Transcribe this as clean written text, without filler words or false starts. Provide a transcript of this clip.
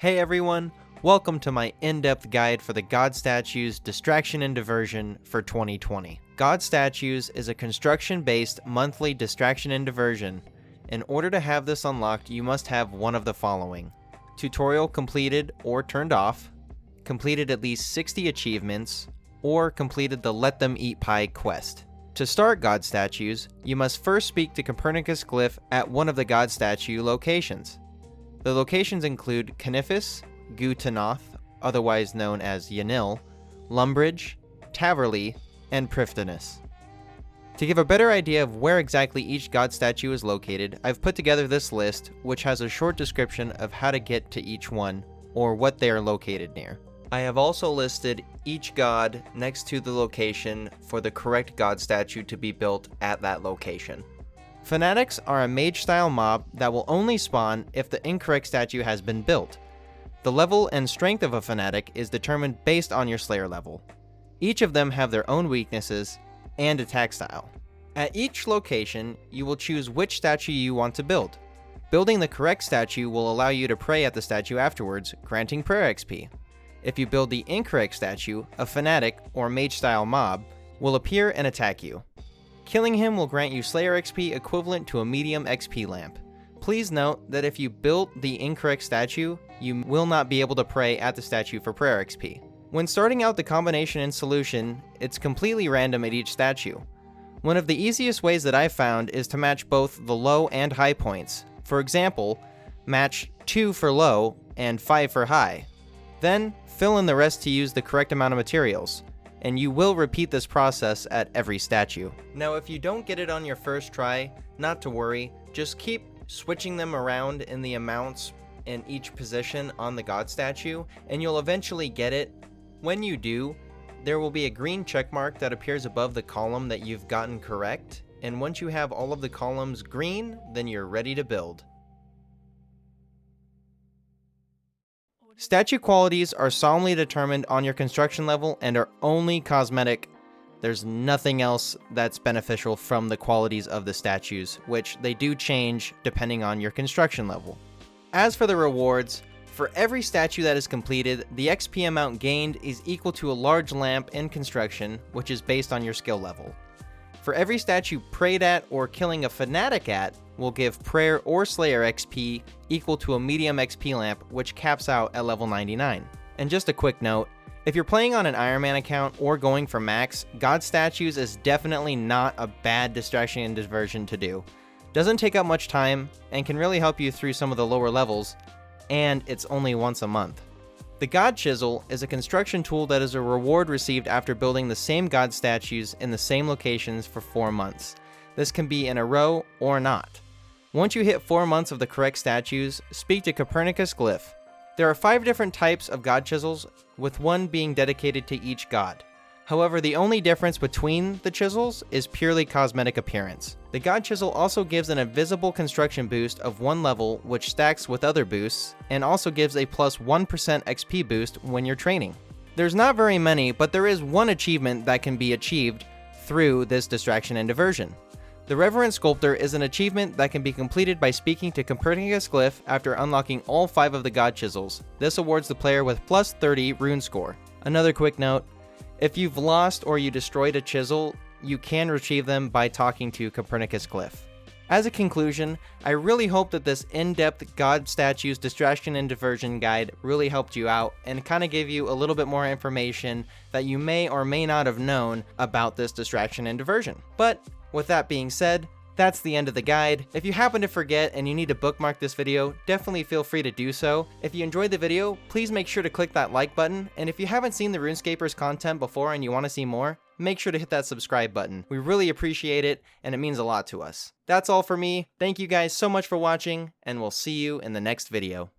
Hey everyone, welcome to my in-depth guide for the God Statues Distraction and Diversion for 2020. God Statues is a construction-based monthly distraction and diversion. In order to have this unlocked, you must have one of the following: tutorial completed or turned off, completed at least 60 achievements, or completed the Let Them Eat Pie quest. To start God Statues, you must first speak to Copernicus Glyph at one of the God Statue locations. The locations include Coniphus, Gutanoth, otherwise known as Yanil, Lumbridge, Taverley, and Prifdinus. To give a better idea of where exactly each God statue is located, I've put together this list, which has a short description of how to get to each one, or what they are located near. I have also listed each god next to the location for the correct god statue to be built at that location. Fanatics are a mage-style mob that will only spawn if the incorrect statue has been built. The level and strength of a fanatic is determined based on your Slayer level. Each of them have their own weaknesses and attack style. At each location, you will choose which statue you want to build. Building the correct statue will allow you to pray at the statue afterwards, granting prayer XP. If you build the incorrect statue, a fanatic or mage-style mob will appear and attack you. Killing him will grant you Slayer XP equivalent to a medium XP lamp. Please note that if you built the incorrect statue, you will not be able to pray at the statue for prayer XP. When starting out the combination and solution, it's completely random at each statue. One of the easiest ways that I've found is to match both the low and high points. For example, match 2 for low and 5 for high. Then, fill in the rest to use the correct amount of materials, and you will repeat this process at every statue. Now, if you don't get it on your first try, not to worry, just keep switching them around in the amounts in each position on the god statue, and you'll eventually get it. When you do, there will be a green check mark that appears above the column that you've gotten correct, and once you have all of the columns green, then you're ready to build. Statue qualities are solemnly determined on your construction level and are only cosmetic. There's nothing else that's beneficial from the qualities of the statues, which they do change depending on your construction level. As for the rewards, for every statue that is completed, the XP amount gained is equal to a large lamp in construction, which is based on your skill level. For every statue prayed at or killing a fanatic at will give prayer or slayer XP equal to a medium XP lamp, which caps out at level 99. And just a quick note, if you're playing on an Ironman account or going for max, God Statues is definitely not a bad distraction and diversion to do. Doesn't take up much time and can really help you through some of the lower levels, and it's only once a month. The God Chisel is a construction tool that is a reward received after building the same God statues in the same locations for 4 months. This can be in a row or not. Once you hit 4 months of the correct statues, speak to Copernicus Glyph. There are 5 different types of God Chisels, with one being dedicated to each god. However, the only difference between the chisels is purely cosmetic appearance. The God Chisel also gives an invisible construction boost of 1 level, which stacks with other boosts, and also gives a plus 1% XP boost when you're training. There's not very many, but there is one achievement that can be achieved through this distraction and diversion. The Reverend Sculptor is an achievement that can be completed by speaking to Copernicus Glyph after unlocking all 5 of the God Chisels. This awards the player with plus 30 rune score. Another quick note, if you've lost or you destroyed a chisel, you can retrieve them by talking to Copernicus Glyph. As a conclusion, I really hope that this in-depth God Statues Distraction and Diversion guide really helped you out and kind of gave you a little bit more information that you may or may not have known about this distraction and diversion. But with that being said, that's the end of the guide. If you happen to forget and you need to bookmark this video, definitely feel free to do so. If you enjoyed the video, please make sure to click that like button, and if you haven't seen the Runescapers content before and you want to see more, make sure to hit that subscribe button. We really appreciate it, and it means a lot to us. That's all for me. Thank you guys so much for watching, and we'll see you in the next video.